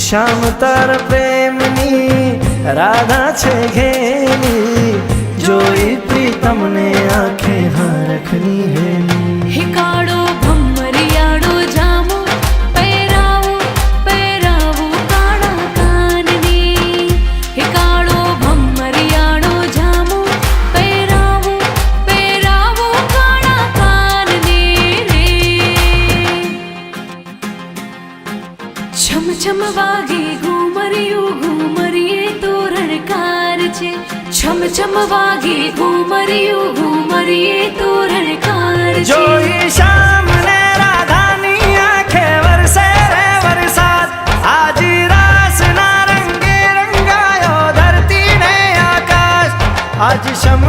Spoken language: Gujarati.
શ્યામ તાર પ્રેમની રાધા છે ઘેલી, જોઈ પ્રીતમને આંખે હરખની હેલી। હે કાળો ભમરિયાળો જામો, પહેરાવું પહેરાવું કાળા કાનની। હે કાળો ભમરિયાળો જામો, પહેરાવું પહેરાવું કાળા કાનની રે। છમ છમ વાગે ઘુમરિયું, ઘુમરીએ તોરણકાર છે। છમ છમ વાગે ઘુમરિયું, ઘુમરીએ તોરણકાર છે। જોઈ શ્યામ ને રાધાની આંખે વરસે રે વરસાદ, આજી રાસના રંગે રંગાયો ધરતી ને આકાશ। આજ શમ